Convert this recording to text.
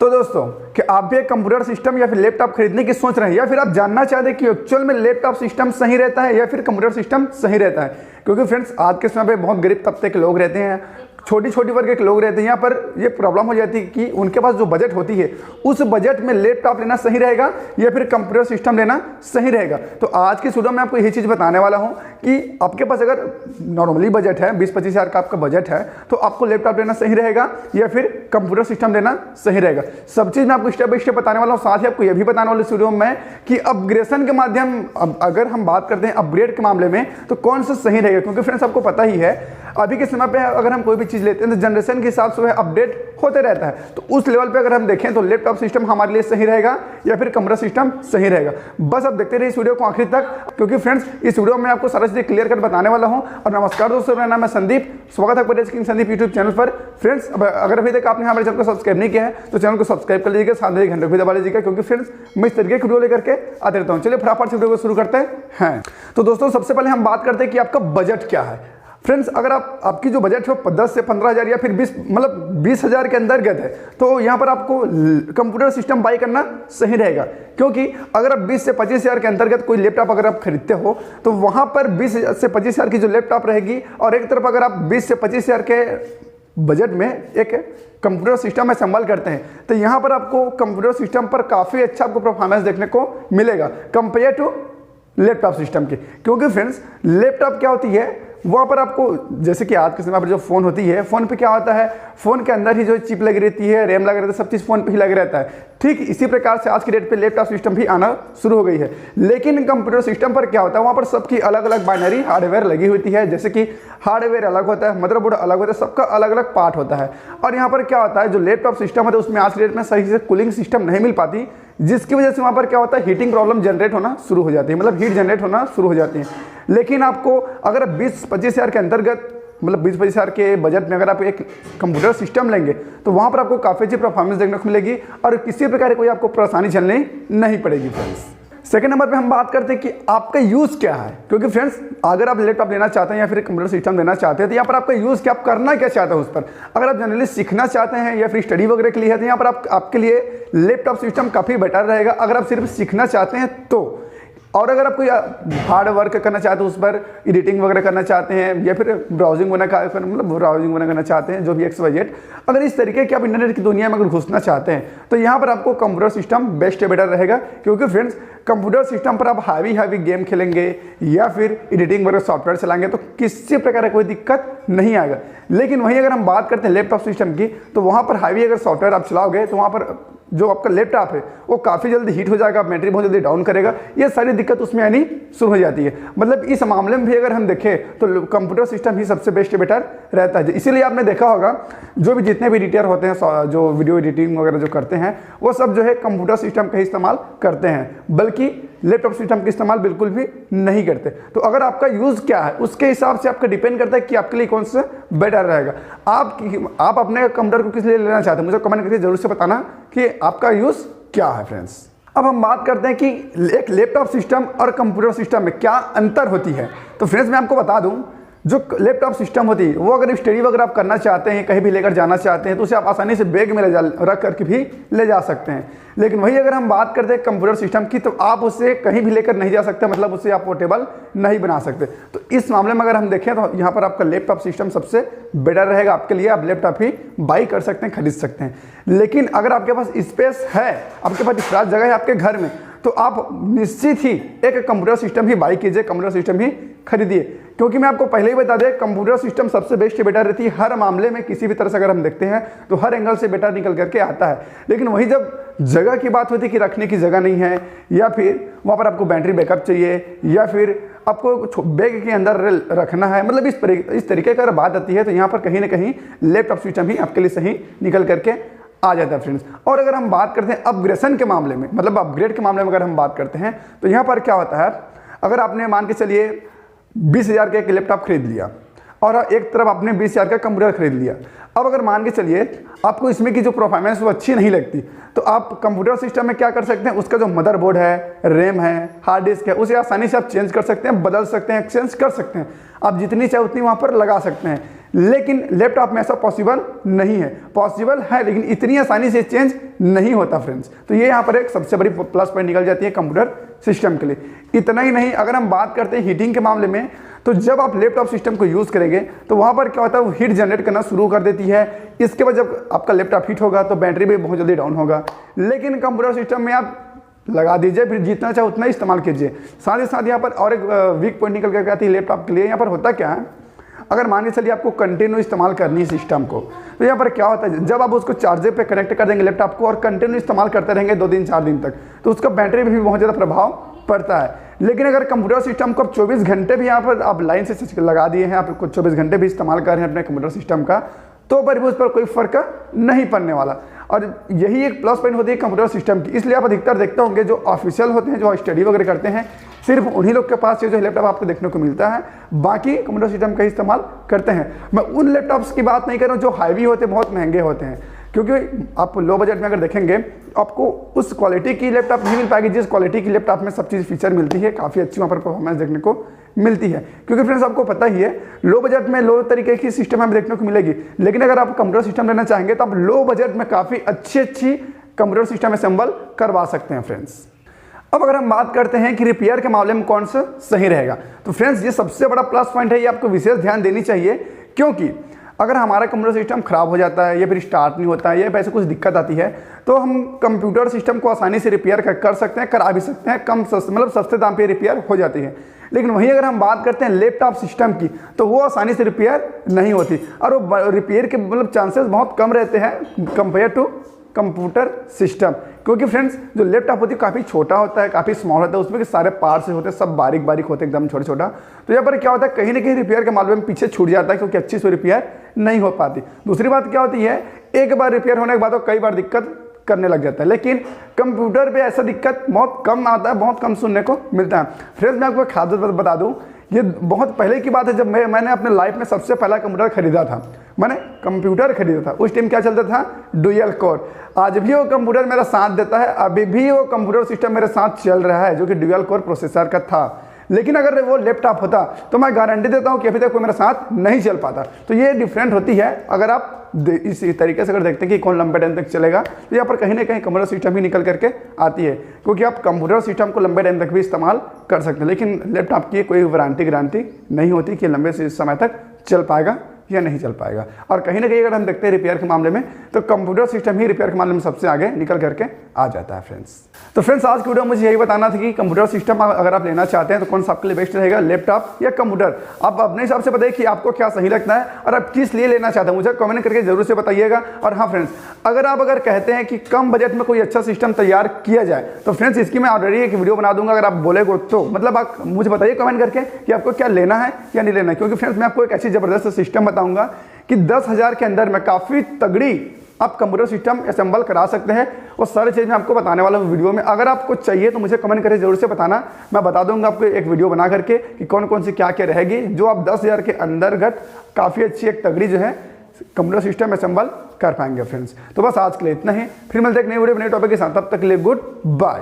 तो दोस्तों, कि आप भी एक कंप्यूटर सिस्टम या फिर लैपटॉप खरीदने की सोच रहे हैं, या फिर आप जानना चाहते हैं कि एक्चुअल में लैपटॉप सिस्टम सही रहता है या फिर कंप्यूटर सिस्टम सही रहता है। क्योंकि फ्रेंड्स, आज के समय पे बहुत गरीब तबके के लोग रहते हैं, छोटी छोटी वर्ग के लोग रहते हैं। यहाँ पर ये प्रॉब्लम हो जाती है कि उनके पास जो बजट होती है, उस बजट में लैपटॉप लेना सही रहेगा या फिर कंप्यूटर सिस्टम लेना सही रहेगा। तो आज की वीडियो में आपको यही चीज़ बताने वाला हूँ कि आपके पास अगर नॉर्मली बजट है, 20-25 हज़ार का आपका बजट है, तो आपको लैपटॉप लेना सही रहेगा या फिर कंप्यूटर सिस्टम लेना सही रहेगा। सब चीज़ मैं आपको स्टेप बाय स्टेप बताने वाला हूँ। साथ ही आपको यह भी बताने वाला इस वीडियो में कि अपग्रेडेशन के माध्यम अगर हम बात करते हैं अपग्रेड के मामले में, तो कौन सा सही रहेगा। क्योंकि फ्रेंड्स, आपको पता ही है अभी के समय पे अगर हम कोई भी चीज़ लेते हैं तो जनरेशन के हिसाब से अपडेट होते रहता है। तो उस लेवल पे अगर हम देखें तो लैपटॉप सिस्टम हमारे लिए सही रहेगा या फिर कंप्यूटर सिस्टम सही रहेगा। बस आप देखते रहिए इस वीडियो को आखिर तक, क्योंकि फ्रेंड्स इस वीडियो में आपको सारी चीज़ें क्लियर कर बताने वाला हूं। और नमस्कार दोस्तों, मेरा नाम है संदीप, स्वागत है आपका किंग संदीप यूट्यूब चैनल पर। फ्रेंड्स, अगर अभी तक आपने हमारे चैनल को सब्सक्राइब नहीं किया है तो चैनल को सब्सक्राइब कर लीजिएगा, साथ में घंटे भी दबा लीजिएगा, क्योंकि फ्रेंड्स मैं इस तरीके की वीडियो लेकर के आते रहता हूँ। चलिए फटाफट से वीडियो को शुरू करते हैं। तो दोस्तों, सबसे पहले हम बात करते हैं कि आपका बजट क्या है। फ्रेंड्स, अगर आपकी जो बजट है 10 से 15 हज़ार या फिर 20 हज़ार के अंतर्गत है, तो यहाँ पर आपको कंप्यूटर सिस्टम बाई करना सही रहेगा। क्योंकि अगर आप 20 से 25 हज़ार के अंतर्गत कोई लैपटॉप अगर आप खरीदते हो, तो वहाँ पर 20 से 25 हज़ार की जो लैपटॉप रहेगी, और एक तरफ अगर आप 20 से 25 हज़ार के बजट में एक कंप्यूटर सिस्टम में संभाल करते हैं, तो यहाँ पर आपको कंप्यूटर सिस्टम पर काफ़ी अच्छा आपको परफॉर्मेंस देखने को मिलेगा कंपेयर टू लैपटॉप सिस्टम के। क्योंकि फ्रेंड्स, लैपटॉप क्या होती है, वहाँ पर आपको जैसे कि आज के समय पर जो फ़ोन होती है, फ़ोन पे क्या होता है, फ़ोन के अंदर ही जो चिप लगी रहती है, रैम लगा रहता है, सब चीज़ फ़ोन पे ही लगा रहता है। ठीक इसी प्रकार से आज की डेट पे लैपटॉप सिस्टम भी आना शुरू हो गई है। लेकिन कंप्यूटर सिस्टम पर क्या होता है, वहाँ पर सबकी अलग अलग बाइनरी हार्डवेयर लगी होती है। जैसे कि हार्डवेयर अलग होता है, मदरबोर्ड अलग होता है, सबका अलग अलग पार्ट होता है। और यहाँ पर क्या होता है, जो लैपटॉप सिस्टम है उसमें आज की डेट में सही से कूलिंग सिस्टम नहीं मिल पाती, जिसकी वजह से वहाँ पर क्या होता है, हीटिंग प्रॉब्लम जनरेट होना शुरू हो जाती है, मतलब हीट जनरेट होना शुरू हो जाती है। लेकिन आपको अगर 20-25 हज़ार के अंतर्गत, मतलब 20-25 हज़ार के बजट में अगर आप एक कंप्यूटर सिस्टम लेंगे, तो वहाँ पर आपको काफ़ी अच्छी परफॉर्मेंस देखने को मिलेगी और किसी प्रकार की कोई आपको परेशानी झेलनी नहीं पड़ेगी। फ्रेंड्स, सेकंड नंबर पे हम बात करते हैं कि आपका यूज़ क्या है। क्योंकि फ्रेंड्स, अगर आप लैपटॉप लेना चाहते हैं या फिर कंप्यूटर सिस्टम लेना चाहते हैं, तो यहाँ पर आपका यूज़ क्या, आप करना क्या चाहते हैं उस पर। अगर आप जनरली सीखना चाहते हैं या फिर स्टडी वगैरह के लिए है, तो यहाँ पर आपके लिए लैपटॉप सिस्टम काफ़ी बेटर रहेगा अगर आप सिर्फ सीखना चाहते हैं तो। और अगर आप कोई हार्ड वर्क करना चाहते हैं, उस पर एडिटिंग वगैरह करना चाहते हैं या फिर ब्राउजिंग वगैरह करना चाहते हैं, जो भी XYZ, अगर इस तरीके की आप इंटरनेट की दुनिया में अगर घुसना चाहते हैं, तो यहाँ पर आपको कंप्यूटर सिस्टम बेस्ट बेटर रहेगा। क्योंकि फ्रेंड्स, कंप्यूटर सिस्टम पर आप हैवी गेम खेलेंगे या फिर एडिटिंग वगैरह सॉफ्टवेयर चलाएंगे तो किसी प्रकार का कोई दिक्कत नहीं आएगा। लेकिन वहीं अगर हम बात करते हैं लैपटॉप सिस्टम की, तो वहाँ पर हैवी अगर सॉफ्टवेयर आप चलाओगे, तो वहाँ पर जो आपका लैपटॉप है वो काफ़ी जल्दी हीट हो जाएगा, बैटरी बहुत जल्दी डाउन करेगा, ये सारी दिक्कत उसमें आनी शुरू हो जाती है। मतलब इस मामले में भी अगर हम देखें तो कंप्यूटर सिस्टम ही सबसे बेस्ट बेटर रहता है। इसीलिए आपने देखा होगा जो भी जितने भी एडिटर होते हैं, जो वीडियो एडिटिंग वगैरह जो करते हैं, वो सब जो है कंप्यूटर सिस्टम का ही इस्तेमाल करते हैं, बल्कि लैपटॉप सिस्टम का इस्तेमाल बिल्कुल भी नहीं करते। तो अगर आपका यूज़ क्या है, उसके हिसाब से आपका डिपेंड करता है कि आपके लिए कौन सा बेटर रहेगा। आप अपने कंप्यूटर को किस लिए लेना चाहते हैं, मुझे कमेंट करके जरूर से बताना कि आपका यूज़ क्या है। फ्रेंड्स, अब हम बात करते हैं कि एक लैपटॉप सिस्टम और कंप्यूटर सिस्टम में क्या अंतर होती है। तो फ्रेंड्स, मैं आपको बता दूं, जो लैपटॉप सिस्टम होती है वो अगर स्टडी वगैरह आप करना चाहते हैं, कहीं भी लेकर जाना चाहते हैं, तो उसे आप आसानी से बैग में रख करके भी ले जा सकते हैं। लेकिन वही अगर हम बात करते हैं कंप्यूटर सिस्टम की, तो आप उसे कहीं भी लेकर नहीं जा सकते, मतलब उसे आप पोर्टेबल नहीं बना सकते। तो इस मामले में अगर हम देखें तो यहाँ पर आपका लैपटॉप सिस्टम सबसे बेटर रहेगा आपके लिए। आप लैपटॉप ही बाई कर सकते हैं, खरीद सकते हैं। लेकिन अगर आपके पास स्पेस है, आपके पास इतना जगह है आपके घर में, तो आप निश्चित ही एक कंप्यूटर सिस्टम ही बाई कीजिए, कंप्यूटर सिस्टम ही खरीदिए। क्योंकि मैं आपको पहले ही बता दें, कंप्यूटर सिस्टम सबसे बेस्ट बेटर रहती है हर मामले में। किसी भी तरह से अगर हम देखते हैं तो हर एंगल से बेटर निकल करके आता है। लेकिन वही जब जगह की बात होती है कि रखने की जगह नहीं है, या फिर वहाँ पर आपको बैटरी बैकअप चाहिए, या फिर आपको बैग के अंदर रखना है, मतलब इस तरीके की अगर बात आती है, तो यहाँ पर कहीं ना कहीं लैपटॉप सिस्टम ही आपके लिए सही निकल करके आ जाता है। फ्रेंड्स, और अगर हम बात करते हैं अपग्रेडेशन के मामले में, मतलब अपग्रेड के मामले में अगर हम बात करते हैं, तो यहाँ पर क्या होता है, अगर आपने मान के चलिए 20 हज़ार का एक लैपटॉप खरीद लिया और एक तरफ आपने 20 हज़ार का कंप्यूटर खरीद लिया। अब अगर मान के चलिए आपको इसमें की जो परफॉर्मेंस वो अच्छी नहीं लगती, तो आप कंप्यूटर सिस्टम में क्या कर सकते हैं, उसका जो मदरबोर्ड है, रैम है, हार्ड डिस्क है, उसे आसानी से आप चेंज कर सकते हैं, बदल सकते हैं, एक्सचेंज कर सकते हैं। आप जितनी चाहे उतनी वहाँ पर लगा सकते हैं। लेकिन लैपटॉप में ऐसा पॉसिबल नहीं है। पॉसिबल है लेकिन इतनी आसानी से चेंज नहीं होता फ्रेंड्स। तो ये यहाँ पर एक सबसे बड़ी प्लस पॉइंट निकल जाती है कंप्यूटर सिस्टम के लिए। इतना ही नहीं, अगर हम बात करते हैं हीटिंग के मामले में, तो जब आप लैपटॉप सिस्टम को यूज़ करेंगे तो वहाँ पर क्या होता है, वो हीट जनरेट करना शुरू कर देती है। इसके बाद जब आपका लैपटॉप हीट होगा तो बैटरी भी बहुत जल्दी डाउन होगा। लेकिन कंप्यूटर सिस्टम में आप लगा दीजिए, फिर जितना चाहे उतना इस्तेमाल कीजिए। साथ ही साथ यहाँ पर और एक वीक पॉइंट निकल कर आती है लैपटॉप के लिए। यहाँ पर होता क्या है, अगर मान के चलिए आपको कंटिन्यू इस्तेमाल करनी है सिस्टम को, तो यहाँ पर क्या होता है, जब आप उसको चार्जर पे कनेक्ट कर देंगे लैपटॉप को और कंटिन्यू इस्तेमाल करते रहेंगे 2 दिन 4 दिन तक, तो उसका बैटरी भी बहुत ज़्यादा प्रभाव पड़ता है। लेकिन अगर कंप्यूटर सिस्टम को आप 24 घंटे भी यहाँ पर आप लाइन से लगा दिए हैं, आप 24 घंटे भी इस्तेमाल कर रहे हैं अपने कंप्यूटर सिस्टम का, तो पर भी उस पर कोई फर्क नहीं पड़ने वाला। और यही एक प्लस पॉइंट होती है कंप्यूटर सिस्टम की। इसलिए आप अधिकतर देखते होंगे जो ऑफिशियल होते हैं, जो स्टडी वगैरह करते हैं, सिर्फ उन्हीं लोग के पास ये जो लैपटॉप आपको देखने को मिलता है, बाकी कंप्यूटर सिस्टम का इस्तेमाल करते हैं। मैं उन लैपटॉप्स की बात नहीं कर रहा हूँ जो हैवी होते हैं, बहुत महंगे होते हैं, क्योंकि आप लो बजट में अगर देखेंगे आपको उस क्वालिटी की लैपटॉप नहीं मिल पाएगी जिस क्वालिटी की लैपटॉप में सब चीज़ फीचर मिलती है। काफ़ी अच्छी वहाँ पर परफॉर्मेंस देखने को मिलती है, क्योंकि फ्रेंड्स आपको पता ही है लो बजट में लो तरीके की सिस्टम हमें देखने को मिलेगी। लेकिन अगर आप कंप्यूटर सिस्टम लेना चाहेंगे तो आप लो बजट में काफ़ी अच्छी कंप्यूटर सिस्टम असेंबल करवा सकते हैं फ्रेंड्स। अब अगर हम बात करते हैं कि रिपेयर के मामले में कौन सा सही रहेगा, तो फ्रेंड्स ये सबसे बड़ा प्लस पॉइंट है, ये आपको विशेष ध्यान देनी चाहिए। क्योंकि अगर हमारा कंप्यूटर सिस्टम खराब हो जाता है या फिर स्टार्ट नहीं होता है या ऐसे कुछ दिक्कत आती है, तो हम कंप्यूटर सिस्टम को आसानी से रिपेयर कर सकते हैं, करा भी सकते हैं, कम मतलब सस्ते दाम पे रिपेयर हो जाती है। लेकिन वहीं अगर हम बात करते हैं लैपटॉप सिस्टम की, तो वो आसानी से रिपेयर नहीं होती और वो रिपेयर के मतलब चांसेस बहुत कम रहते हैं कंपेयर टू कंप्यूटर सिस्टम। क्योंकि फ्रेंड्स जो लैपटॉप होती है काफ़ी छोटा होता है, काफ़ी स्मॉल होता है, उसमें के सारे पार्ट्स होते हैं सब बारीक बारीक होते हैं, एकदम छोटा छोटा। तो यहाँ पर क्या होता है, कहीं ना कहीं रिपेयर के मामले में पीछे छूट जाता है, क्योंकि अच्छी से रिपेयर नहीं हो पाती। दूसरी बात क्या होती है, एक बार रिपेयर होने के बाद वो कई बार दिक्कत करने लग जाता है। लेकिन कंप्यूटर पे ऐसा दिक्कत बहुत कम आता है, बहुत कम सुनने को मिलता है। फ्रेंड्स मैं आपको एक खास बात बता दूं, ये बहुत पहले की बात है, जब मैंने अपने लाइफ में सबसे पहला कंप्यूटर खरीदा था, मैंने कंप्यूटर खरीदा था, उस टाइम क्या चलता था, डुअल कोर। आज भी वो कंप्यूटर मेरा साथ देता है, अभी भी वो कंप्यूटर सिस्टम मेरे साथ चल रहा है, जो कि डुअल कोर प्रोसेसर का था। लेकिन अगर वो लैपटॉप होता तो मैं गारंटी देता हूँ कि अभी तक कोई मेरे साथ नहीं चल पाता। तो ये डिफरेंट होती है। अगर आप इसी तरीके से अगर देखते हैं कि कौन लंबे टाइम तक चलेगा, तो यहाँ पर कहीं ना कहीं कंप्यूटर सिस्टम ही निकल करके आती है, क्योंकि आप कंप्यूटर सिस्टम को लंबे टाइम तक भी इस्तेमाल कर सकते हैं। लेकिन लैपटॉप की कोई गारंटी नहीं होती कि लंबे समय तक चल पाएगा या नहीं चल पाएगा। और कहीं ना कहीं अगर हम देखते हैं रिपेयर के मामले में, तो कंप्यूटर सिस्टम ही रिपेयर के मामले में सबसे आगे निकल करके आ जाता है फ्रेंड्स। तो फ्रेंड्स आज की वीडियो मुझे यही बताना था कि कंप्यूटर सिस्टम अगर आप लेना चाहते हैं तो कौन सा आपके लिए बेस्ट रहेगा, लैपटॉप या कंप्यूटर। आप अपने हिसाब से बताइए कि आपको क्या सही लगता है और आप किस लिए लेना चाहते हैं, मुझे कमेंट करके जरूर से बताइएगा। और हाँ फ्रेंड्स, अगर कहते हैं कि कम बजट में कोई अच्छा सिस्टम तैयार किया जाए, तो फ्रेंड्स इसकी मैं ऑलरेडी एक वीडियो बना दूंगा। अगर आप बोलेगो तो मतलब आप मुझे बताइए कमेंट करके कि आपको क्या लेना है या नहीं लेना है। क्योंकि फ्रेंड्स मैं आपको एक ऐसी जबरदस्त सिस्टम बताऊंगा कि 10,000 के अंदर में काफ़ी तगड़ी आप कंप्यूटर सिस्टम असेंबल करा सकते हैं। वो सारी चीज़ मैं आपको बताने वाला हूँ वीडियो में। अगर आपको चाहिए तो मुझे कमेंट करके जरूर से बताना, मैं बता दूंगा आपको एक वीडियो बना करके कि कौन कौन सी क्या क्या रहेगी, जो आप 10,000 के अंतर्गत काफ़ी अच्छी एक तगड़ी जो है कंप्यूटर सिस्टम असेंबल कर पाएंगे फ्रेंड्स। तो बस आज के लिए इतना ही, फिर मिलते हैं एक नई वीडियो नए टॉपिक के साथ, तब तक के लिए गुड बाय।